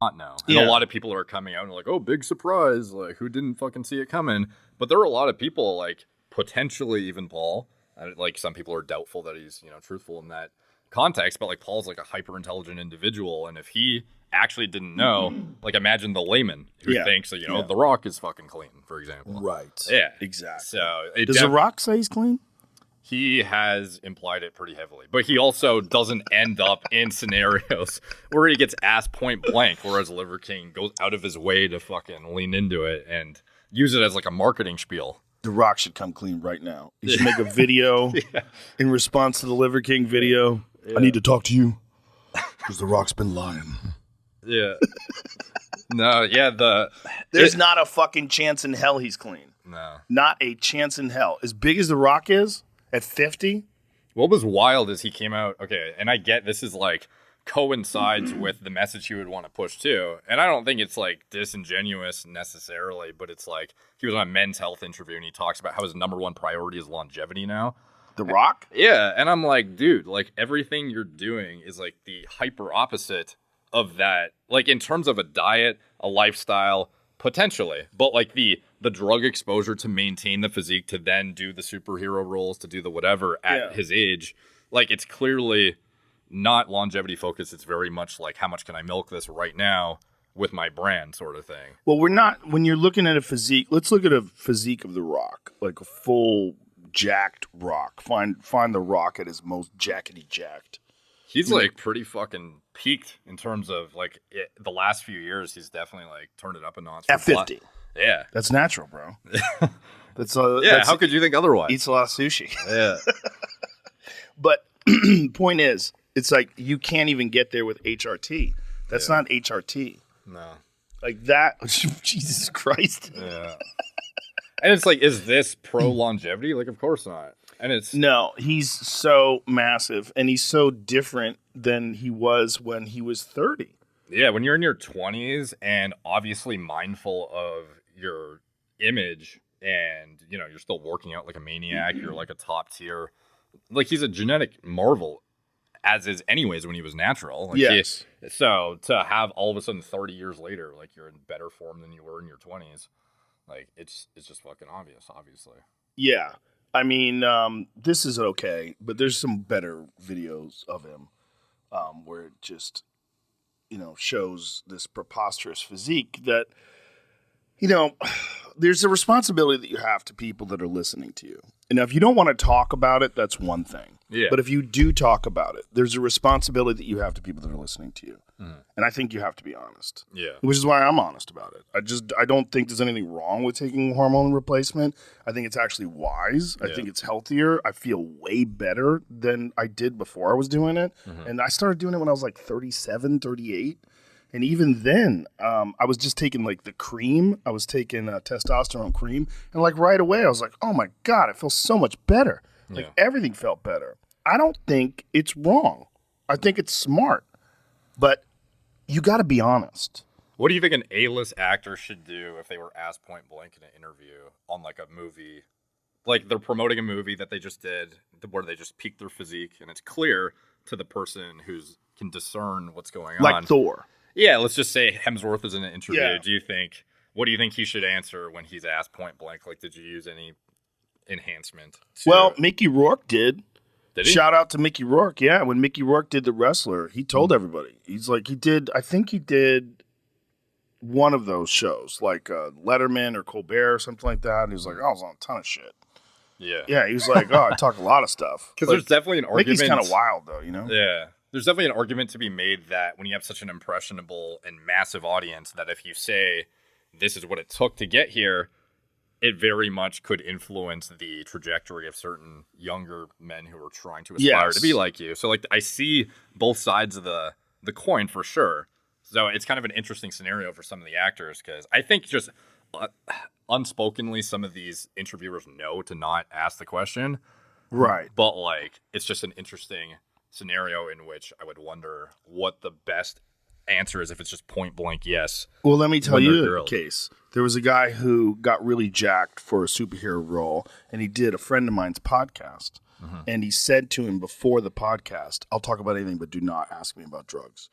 not know. And a lot of people are coming out and like, oh, big surprise. Like, who didn't fucking see it coming? But there are a lot of people, like, potentially even Paul. Like, some people are doubtful that he's, truthful in that context. But, like, Paul's, like, a hyper-intelligent individual. And if he actually didn't know, like, imagine the layman who thinks that, The Rock is fucking clean, for example. Right. Yeah. Exactly. So does The Rock say he's clean? He has implied it pretty heavily, but he also doesn't end up in scenarios where he gets asked point blank, whereas Liver King goes out of his way to fucking lean into it and use it as like a marketing spiel. The Rock should come clean right now. He should make a video in response to the Liver King video. I need to talk to you because The Rock's been lying. Yeah. No, yeah, There's not a fucking chance in hell he's clean. No. Not a chance in hell. As big as The Rock is, at 50? What was wild is he came out, okay, and I get this is like coincides with the message he would want to push too. And I don't think it's like disingenuous necessarily, but it's like he was on a Men's Health interview and he talks about how his number one priority is longevity now. The Rock? Yeah, and I'm like, dude, like everything you're doing is like the hyper opposite of that. Like in terms of a diet, a lifestyle, potentially, but like the drug exposure to maintain the physique, to then do the superhero roles, to do the whatever at his age, like it's clearly not longevity focused. It's very much like, how much can I milk this right now with my brand sort of thing. Well, we're not, when you're looking at a physique, let's look at a physique of The Rock, like a full jacked Rock. Find The Rock at his most jackety jacked. He's like pretty fucking peaked in terms of like the last few years. He's definitely like turned it up a notch. At 50. Yeah. That's natural, bro. That's how could you think otherwise? Eats a lot of sushi. Yeah. But point is, it's like you can't even get there with HRT. That's not HRT. No. Like that. Jesus Christ. Yeah. And it's like, is this pro longevity? Like, of course not. And it's no, he's so massive and he's so different than he was when he was 30. Yeah, when you're in your 20s and obviously mindful of your image and, you're still working out like a maniac, you're like a top tier. Like, he's a genetic marvel, as is anyways when he was natural. Like, yes. So to have all of a sudden 30 years later, like you're in better form than you were in your 20s, like it's just fucking obvious, obviously. Yeah. I mean, this is okay, but there's some better videos of him where it just, shows this preposterous physique that, there's a responsibility that you have to people that are listening to you. And if you don't want to talk about it, that's one thing. Yeah. But if you do talk about it, there's a responsibility that you have to people that are listening to you. And I think you have to be honest. Yeah. Which is why I'm honest about it. I don't think there's anything wrong with taking hormone replacement. I think it's actually wise. I think it's healthier. I feel way better than I did before I was doing it. And I started doing it when I was like 37, 38. And even then, I was just taking like the cream. I was taking testosterone cream. And like right away, I was like, oh my God, it feels so much better. Like everything felt better. I don't think it's wrong. I think it's smart. But you got to be honest. What do you think an A-list actor should do if they were asked point blank in an interview on like a movie? Like they're promoting a movie that they just did where they just peaked their physique and it's clear to the person who can discern what's going on. Like Thor. Yeah, let's just say Hemsworth is in an interview. Yeah. What do you think he should answer when he's asked point blank? Like, did you use any enhancement? Well, Mickey Rourke did. Did he? Shout out to Mickey Rourke. Yeah, when Mickey Rourke did The Wrestler, he told everybody. He's like, I think he did one of those shows, like Letterman or Colbert or something like that. And he was like, I was on a ton of shit. Yeah. Yeah, he was like, I talk a lot of stuff. Because there's definitely an argument. Mickey's kind of wild, though, Yeah. There's definitely an argument to be made that when you have such an impressionable and massive audience, that if you say this is what it took to get here, it very much could influence the trajectory of certain younger men who are trying to aspire to be like you. So, like, I see both sides of the coin for sure. So it's kind of an interesting scenario for some of the actors because I think just unspokenly some of these interviewers know to not ask the question. Right. But, like, it's just an interesting scenario in which I would wonder what the best answer is if it's just point blank yes. Well, let me tell you a case. There was a guy who got really jacked for a superhero role, and he did a friend of mine's podcast. And he said to him before the podcast, I'll talk about anything, but do not ask me about drugs.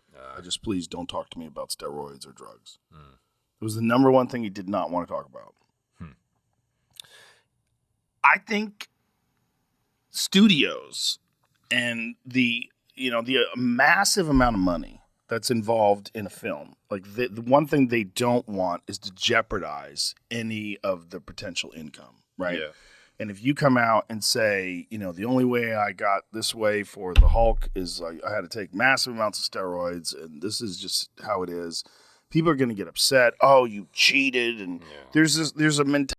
Please don't talk to me about steroids or drugs. It was the number one thing he did not want to talk about. I think studios and the massive amount of money that's involved in a film, like the one thing they don't want is to jeopardize any of the potential income, right? Yeah. And if you come out and say, the only way I got this way for the Hulk is I had to take massive amounts of steroids, and this is just how it is, people are going to get upset. Oh, you cheated, and there's a mentality